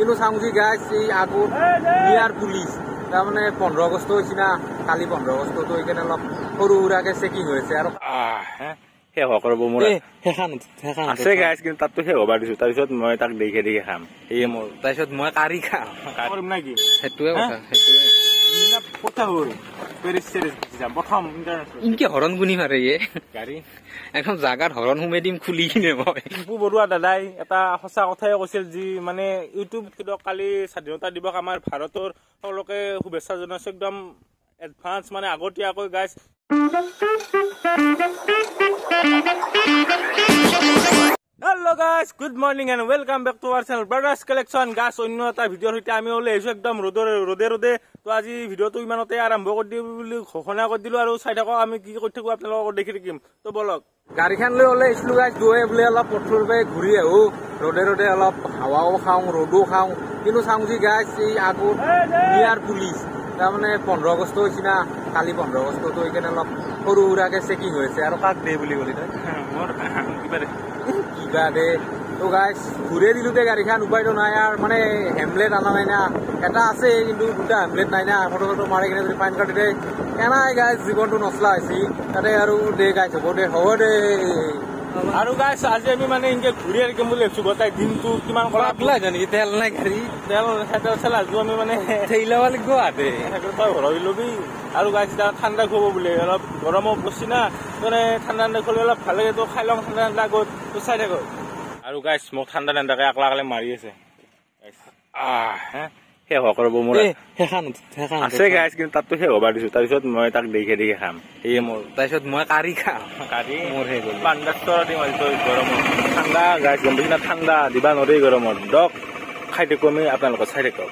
কিন্তু চাওঁ যে গাইছ এই আগত নিয়াৰ পুলিচ তাৰমানে 15 আগষ্ট হৈছে না কালি 15 আগষ্টতো এইকাৰণে অলপ সৰু সুৰাকে চেকিং হৈছে আৰু শেষ কৰিব মোৰ আছে গাইছ কিন্তু তাততো শেষ হ'বা দিছো তাৰপিছত মই তাক দেখে দেখে খাম এই মোৰ তাৰপিছত মই কাৰি খাম কৰিম নাকি সেইটোৱে কথা সেইটোৱে কথা হ'ল পেৰিছ চেৰিছ যাম প্ৰথম ইনকে হৰণ গুনি মাৰে ইয়ে গাড়ী এখন জাগাত হৰণ সোমাই দিম খুলি কিনে মই টিম্পু বৰুৱা দাদাই এটা সঁচা কথাই কৈছিল যি মানে ইউটিউব কালি স্বাধীনতা দিৱস আমাৰ ভাৰতৰ সকলোকে শুভেচ্ছা জনাইছো একদম এডভান্স মানে আগতীয়াকৈ গাইছ Hello guys, good morning and welcome back to our channel Brothers Collection guys অন্য এটা ভিডিঅ'ৰ সৈতে আমি ওলাই আহিছো একদম ৰদে তো আজি ভিডিঅ'টো ইমানতে আৰম্ভ কৰি দিও বুলি ঘোষণা কৰি দিলো আৰু চাই থাকক আমি কি কৰি থাকো আপোনালোকক দেখি থাকিম তো বলক গাড়ীখন লৈ ওলাই আহিছিলো গাইছ দুয়ে বোলে অলপ পথৰ পৰা ঘূৰি আহো ৰদে অলপ হাৱাও খাওঁ ৰদো খাওঁ কিন্তু চাওঁ যে গাইছ এই আগত নিয়াৰ পুলিচ তাৰমানে 15 আগষ্ট হৈছে না কালি 15 আগষ্টতো এইকাৰণে অলপ সৰু সুৰাকে চেকিং হৈছে আৰু কাক দে বুলি ক'লি তই মোৰ কিবা দে তো গাইছ ঘূৰে দিলো দে গাড়ীখন উপায়তো নাই আৰু মানে হেমলেট আনা নাই না এটা আছে কিন্তু দুটা হেমলেট নাই না ফটো মাৰি কিনে যদি ফাইন কাটি দে কেনাই গাইছ জীৱনটো নচলা হৈছে তাতে আৰু দে গাইছ হ'ব দে আৰু গাইছ আজি আমি মানে এনেকে ঘূৰি আহিম বুলি ভাবিছো গোটাই দিনটো কিমান কৰা নেকি তেল নাই গাড়ী তেল চেল আজি আমি মানে ঠেইলাব লাগিব আদে তই ভৰাই লবি আৰু গাইছ ঠাণ্ডা খুৱাব বোলে অলপ গৰমো পৰছি না মানে ঠাণ্ডা খুৱালে অলপ ভাল লাগে তো খাই লওঁ ঠাণ্ডা আগত তো চাই থাক আৰু গাইছ মোক ঠাণ্ডা একলা মাৰি আছে শেষ কৰিব মোৰ আছে গাইছ কিন্তু তাততো শেষ হ'বা দিছো তাৰপিছত মই তাক দেখে দেখে খাম এই মোৰ তাৰপিছত মই কাৰি খাম কাৰি মোৰ সেই গ'ল গৰমত ঠাণ্ডা গাইছ গম পাইছি না ঠাণ্ডা দিবা নৰে গৰমত দক খাই থাকো আমি আপোনালোকক চাই থাকক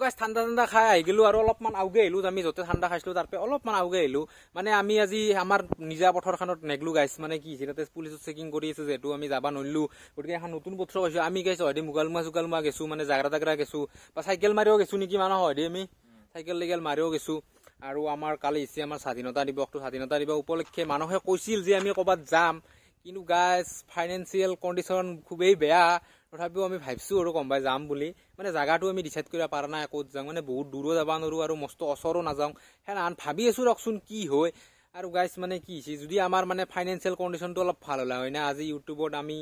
গাইছ ঠাণ্ডা খাই আহি গেলো আৰু অলপমান আউগে আহিলো আমি য'তে ঠাণ্ডা খাইছিলো তাৰ পৰা অলপমান আউগে আহিলো মানে আমি আজি আমাৰ নিজা পথৰখনত নেগলো গাইছ মানে কি তাতে পুলিচত চেকিং কৰি আছে যিহেতু আমি যাবা নৰিলো গতিকে এখন নতুন পথৰ পাইছো আমি গাইছ হয়দি মুগালমা গেছো মানে জাগৰা গেছো বা চাইকেল মাৰিও গেছো নেকি মানুহ হয়দি আমি চাইকেল মাৰিও গেছো আৰু আমাৰ কালি হৈছে আমাৰ স্বাধীনতা দিৱস উপলক্ষে মানুহে কৈছিল যে আমি ক'ৰবাত যাম কিন্তু গাইছ ফাইনেন্সিয়েল কণ্ডিশ্যন খুবেই বেয়া তথাপিও আমি ভাবিছো আৰু গম পাই যাম বুলি মানে জাগাটো আমি ডিচাইড কৰিব পৰা নাই ক'ত যাওঁ মানে বহুত দূৰো যাব নোৱাৰো আৰু মস্ত ওচৰো নাযাওঁ সেনেহান ভাবি আছো ৰকচোন কি হয় আৰু গাইছ মানে কি হৈছে যদি আমাৰ মানে ফাইনেন্সিয়েল কণ্ডিশ্যনটো অলপ ভাল হ'লে হয় না আজি ইউটিউবত আমি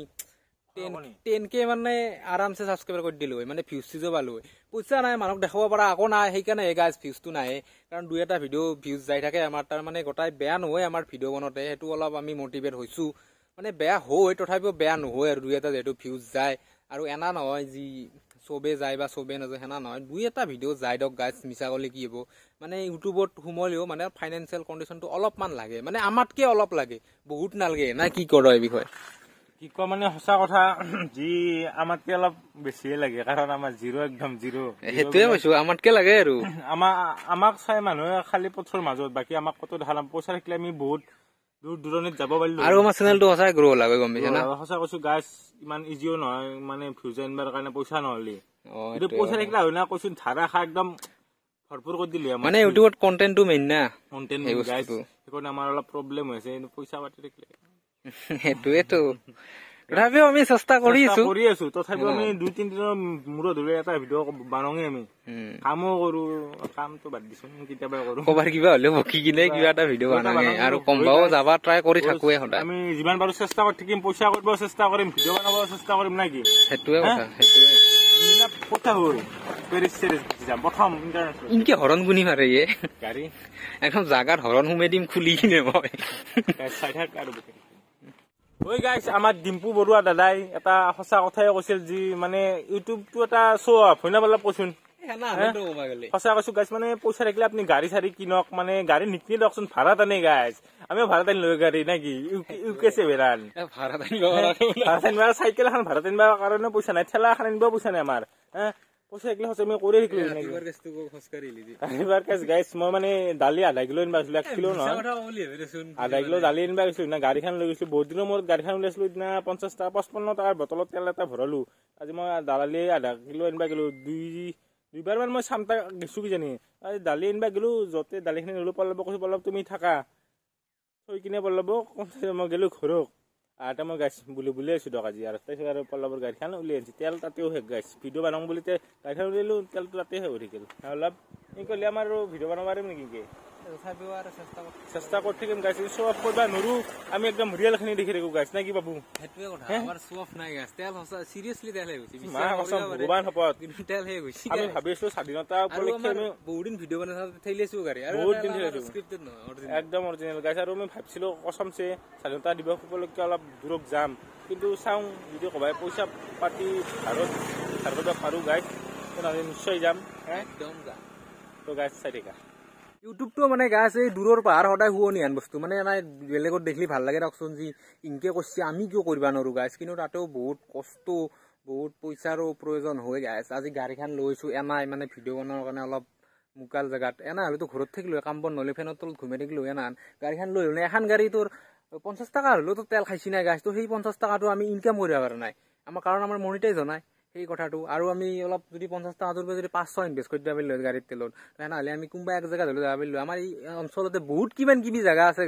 10K মানে আৰামছে ছাবস্ক্ৰাইবাৰ কৰি দিলো হয় মানে ভিউজ চিজো পালো হয় পইচা নাই মানুহক দেখাব পৰা আকৌ নাই সেইকাৰণে গাইছ ভিউজটো নাহে কাৰণ দুই এটা ভিউজ যাই থাকে আমাৰ তাৰ মানে গোটাই বেয়া নহয় আমাৰ ভিডিঅ' বনাওঁতে সেইটো অলপ আমি মটিভেট হৈছো মানে বেয়া হয় তথাপিও বেয়া নহয় আৰু দুই এটা যিহেতু ভিউজ যায় আৰু এনা নহয় যি চবে যায় বা চবে নাযায় সেনা নহয় দুই এটা ভিডিঅ' যায় দক গাইছ মিছা ক'লে কি হ'ব মানে ইউটিউবত সোমালেও মানে ফাইনেন্সিয়েল কণ্ডিশ্যনটো অলপমান লাগে মানে আমাতকে অলপ লাগে বহুত নালাগে না কি কৰ এই বিষয়ে কি কয় মানে সঁচা কথা যি আমাতকে অলপ বেছিয়ে লাগে কাৰণ আমাৰ একদম জিৰ' সেইটোৱে কৈছো আমাতকে লাগে আৰু আমাক চাই মানুহে খালি পথৰ মাজত বাকী আমাক কত ধাৰা পইচা থাকিলে আমি বহুত দূৰণিত যাব পাৰিলো আৰু আমাৰ চেনেলটো সঁচাই গ্ৰ' লাগে গম পাইছা না সঁচা কৈছো গাইছ ইমান ইজিও নহয় মানে ভিউজ আনিবৰ কাৰণে পইচা নহ'লে কিন্তু পইচা থাকিলে হয় না কৈছো ধাৰা খা একদম ভৰপুৰ কৰি দিলে মানে ইউটিউবত কণ্টেণ্টটো মেইন না কণ্টেণ্ট গাইছ সেইকাৰণে আমাৰ অলপ প্ৰব্লেম হৈছে পইচা পাতি থাকিলে সেইটোৱেতো তথাপিও আমি চেষ্টা কৰি আছো তথাপিও আমি 2-3 দিনৰ মূৰত ধৰি এটা ভিডিঅ' বনাওঁগে আমি কামো কৰো কামটো বাদ দিছো কেতিয়াবা কৰো কবাৰ কিবা হ'লেও বকি কিনে কিবা এটা ভিডিঅ' বনাওঁগে আৰু কমবাও যাবা ট্ৰাই কৰি থাকোৱে সদায় আমি যিমান পাৰো চেষ্টা কৰি থাকিম পইচা কৰিব চেষ্টা কৰিম ভিডিঅ' বনাব চেষ্টা কৰিম নাকি সেইটোৱে কথা হ'ল পেৰিছ চেৰিছ যাম প্ৰথম ইনকে হৰণ গুনি মাৰে ইয়ে গাড়ী এখন জাগাত হৰণ সোমাই দিম খুলি কিনে মই চাই থাক আৰু ঐ গাইছ আমাৰ ডিম্পু বৰুৱা দাদাই এটা সঁচা কথাই কৈছিল যি মানে ইউটিউবটো এটা শ্ব' অফ হয় না অলপ কৈছোন সঁচা কৈছো গাইছ মানে পইচা থাকিলে আপুনি গাড়ী চাড়ী কিনক মানে গাড়ী নিকিনি দিয়কচোন ভাড়াত আনে গাইছ আমিও ভাড়াত আনি লৈ গাড়ী নাকি ইউকে ভেৰান ভাড়াত আনিব চাইকেল এখন ভাড়াত আনিবৰ কাৰণে পইচা নাই ঠেলা এখন আনিব পইচা নাই আমাৰ পইচা থাকিলে সঁচা আমি কৰি থাকিলো গাইছ মই মানে দালি আধা কিলো আনিব গৈছিলো 1 কিলো নহয় আধা কিলো দালি আনিব গৈছিলো না গাড়ীখন লৈ গৈছিলো বহুত দিনৰ মূৰত গাড়ীখন উলিয়াইছিলো দিনা 50 টকা 55 টকাৰ বটলত তেল এটা ভৰালো আজি মই দালি আধা কিলো আনিব গেলো দুইবাৰমান মই চামটা গেছো কিজানি আজি দালি আনিব গেলো য'তে দালিখিনি নলো পলাব কৈছো পলাব তুমি থাকা থৈ কিনে পলাব মই গেলো ঘৰক আটা মই গাইছ বুলি আছো দক আজি আৰু তাৰপিছত আৰু পল্লৱৰ গাড়ীখন উলিয়াই আনিছে তেল তাতেও শেষ গাইছ ভিডিঅ' বনাওঁ বুলি গাড়ীখন উলিয়ালোঁ তেলটো তাতে শেষ হৈ থাকিল অলপ এই ক'লে আমাৰ আৰু ভিডিঅ' বনাব পাৰিম নেকি তথাপিও আৰু চেষ্টা কৰি থাকিম গাইছ শ্ব' অফ কৰিব নোৱাৰোঁ আমি একদম ৰিয়েলখিনি দেখি থাকোঁ গাইছ নে কি বাবু সেইটোৱে কথা আমাৰ শ্ব' অফ নাই গাইছ তেল সঁচা চিৰিয়াছলি তেল শেষ হৈছে ভগৱান শপত কিন্তু তেল শেষ হৈছে আমি ভাবি আছোঁ স্বাধীনতা উপলক্ষে আমি বহুত দিন ভিডিঅ' বনাই ঠেলি আছোঁ গাড়ী আৰু বহুত দিন ঠেলি আছোঁ স্ক্ৰিপ্টেড নহয় একদম অৰিজিনেল গাইছ আৰু আমি ভাবিছিলোঁ কসমছে স্বাধীনতা দিৱস উপলক্ষে অলপ দূৰত যাম কিন্তু চাওঁ যদি ক'বাই পইচা পাতি ধাৰত কৰিব পাৰোঁ গাইছ তেনেহ'লে নিশ্চয় যাম একদম যাম তো গাইছ চাই থাকা ইউটিউবটো মানে গাছ এই দূৰৰ পাহাৰ সদায় শুৱনি আন বস্তু মানে নাই বেলেগত দেখিলে ভাল লাগে ৰকচোন যি ইনকে কৈছে আমি কিয় কৰিব নোৱাৰোঁ গাছ কিন্তু তাতেও বহুত কষ্ট বহুত পইচাৰো প্ৰয়োজন হৈ গাছ আজি গাড়ীখন লৈছোঁ এনাই মানে ভিডিঅ' বনোৱাৰ কাৰণে অলপ মুকাল জেগাত এনা হ'লেতো ঘৰত থাকিলোঁ কাম বন নহ'লে ফেনৰ তলত ঘুমাই থাকিলোঁ এনান গাড়ীখন লৈ হ'লে এখন গাড়ী তোৰ 50 টকা হ'লেও তো তেল খাইছি নাই গাছ তো সেই 50 টকাটো আমি ইনকাম কৰিব পৰা নাই আমাৰ কাৰণ আমাৰ মনিটাইজ হোৱা নাই সেই কথাটো আৰু আমি অলপ যদি 50 টকাটোৰ পৰা যদি 500 ইনভেষ্ট কৰি দিব পাৰিলোঁ গাড়ীৰ তেলত তেনেহ'লে আমি কোনোবা এক জেগাত হ'লেও যাব পাৰিলোঁ আমাৰ এই অঞ্চলতে বহুত কিবি জেগা আছে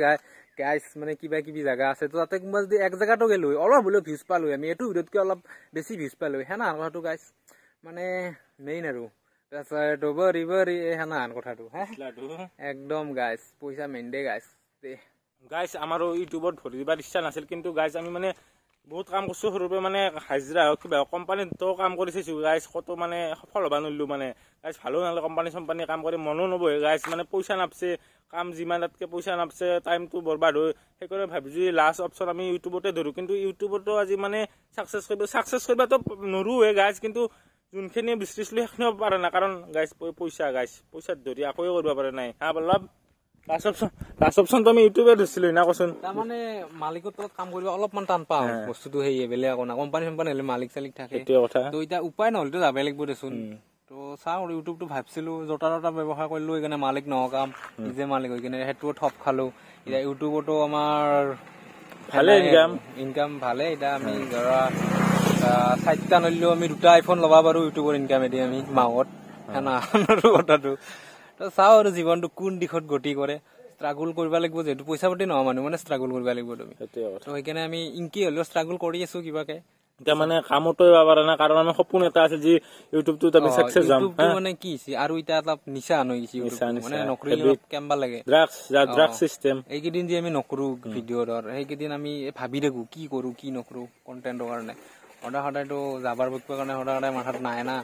গাইছ মানে কিবি জেগা আছে তো তাতে কোনোবা যদি এক জেগাতো গ'লো অলপ হ'লেও ভিউজ পালোঁ আমি এইটো ভিডিঅ'তকৈ অলপ বেছি ভিউজ পালোঁ সেনা কথাটো গাইছ মানে মেইন আৰু তাৰপিছত বৰি সেনা কথাটো একদম গাইছ পইচা মেইন দে গাইছ গাইছ আমাৰো ইউটিউবত ভৰি দিবাৰ ইচ্ছা নাছিল কিন্তু গাইছ আমি মানে বহুত কাম কৰিছোঁ সৰুৰ পৰা মানে হাজিৰা হওক কিবা কোম্পানীতো কাম কৰি চাইছোঁ গাইছ কত মানে সফল হ'ব নোৱাৰিলোঁ মানে গাইছ ভালো নালাগে কোম্পানী কাম কৰি মনো নবহে গাইছ মানে পইচা নাপছে কাম যিমান তাতকৈ পইচা নাপছে টাইমটো বৰবাদ হয় সেইকাৰণে ভাবিছোঁ লাষ্ট অপশ্যন আমি ইউটিউবতে ধৰোঁ কিন্তু ইউটিউবতো আজি মানে ছাকচেছ কৰিবতো নোৱাৰোঁহে গাইছ কিন্তু যোনখিনি বিচাৰিছিলোঁ সেইখিনি হ'ব পৰা নাই কাৰণ গাইছ পইচাত ধৰি আকৌ কৰিব পৰা নাই অলপ লাষ্ট অপশ্যনটো আমি ইউটিউবে ধৰিছিলোঁ না কচোন তাৰমানে মালিকৰ তলত কাম কৰিব অলপমান টান পাওঁ বস্তুটো সেয়ে বেলেগ একো না কোম্পানী হ'লে মালিক চালিক থাকে তো এতিয়া উপায় নহ'লেতো যাবই লাগিব দেচোন তো চাওঁ ইউটিউবটো ভাবিছিলোঁ জোতা ব্যৱসায় কৰিলোঁ সেইকাৰণে মালিক নহকাম নিজে মালিক হৈ কিনে সেইটোও ঠপ খালোঁ এতিয়া ইউটিউবতো আমাৰ ভালে ইনকাম ভালে এতিয়া আমি ধৰা 4টা নলিলেও আমি 2টা আইফোন ল'ব পাৰোঁ ইউটিউবৰ ইনকামেদি আমি মাহত সেনা কথাটো তো চাওঁ আৰু জীৱনটো কোন দিশত গতি কৰে ষ্ট্ৰাগল কৰিব লাগিব যিহেতু পইচা পাতি নহয় মানুহ মানে ষ্ট্ৰাগল কৰিব লাগিব তুমি তো সেইকাৰণে আমি ইনকি হ'লেও ষ্ট্ৰাগল কৰি আছোঁ কিবাকে এতিয়া মানে কামতো এবাৰ পৰা নাই কাৰণ আমাৰ সপোন এটা আছে যে ইউটিউবটোত আমি সাকসেস যাম মানে কি হৈছে আৰু এটা অলপ নিচা হৈ গৈছে মানে নকৰিলে কেম্বা লাগে ড্ৰাগছ সিস্টেম এইকেইদিন যে আমি নকৰোঁ ভিডিঅ'ৰ সেইকেইদিন আমি ভাবি থাকোঁ কি কৰোঁ কি নকৰোঁ কণ্টেণ্টৰ কাৰণে সদায়তো যাবাৰ বকিবৰ কাৰণে সদায় মাথাত নাই না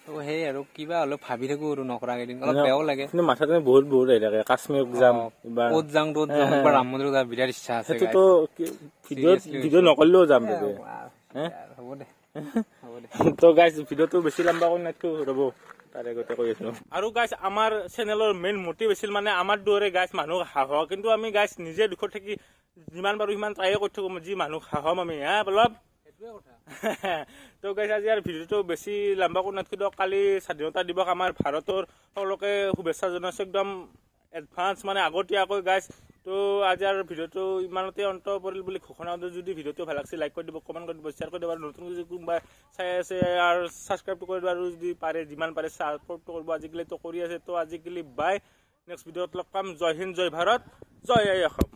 তো সেই আৰু কিবা অলপ ভাবি থাকোঁ আৰু নকৰা কেইদিন অলপ বেয়াও লাগে কিন্তু মাথাত বহুত আহি থাকে কাশ্মীৰ যাম ক'ত যাম ত'ত যাম ৰাম মন্দিৰত যাব বিৰাট ইচ্ছা আছে সেইটোতো ভিডিঅ' নকৰিলেও যাম হ'ব দে তো গাইজ ভিডিঅ'টো বেছি লম্বা কৰি নাথাকো ৰ'ব তাৰে আগতে কৈ আছো আৰু গাইজ আমাৰ চেনেলৰ মেইন মটিভ আছিল মানে আমাৰ দৰে গাইজ মানুহ হাঁহ কিন্তু আমি গাইজ নিজে দুখত থাকি যিমান পাৰোঁ সিমান ট্ৰায়ে কৰি থাকোঁ যি মানুহ হাঁহম আমি অলপ তো গাইজ আজি আৰু ভিডিঅ'টো বেছি লম্বা কৰি নাথাকি দিয়ক কালি স্বাধীনতা দিৱস আমাৰ ভাৰতৰ সকলোকে শুভেচ্ছা জনাইছোঁ একদম এডভান্স মানে আগতীয়াকৈ গাইজ তো আজি আৰু ভিডিঅ'টো ইমানতে অন্ত পৰিল বুলি ঘোষণা দিওঁ যদি ভিডিঅ'টো ভাল লাগিছে লাইক কৰি দিব কমেণ্ট কৰি দিব শ্বেয়াৰ কৰি দিব আৰু নতুন যদি কোনোবা চাই আছে আৰু ছাবস্ক্ৰাইবটো কৰি দিব আৰু যদি পাৰে যিমান পাৰে ছাপৰ্টটো কৰিব আজিকালিতো কৰি আছে তো আজিকালি বাই নেক্সট ভিডিঅ'ত লগ পাম জয় হিন্দ জয় ভাৰত জয় অসম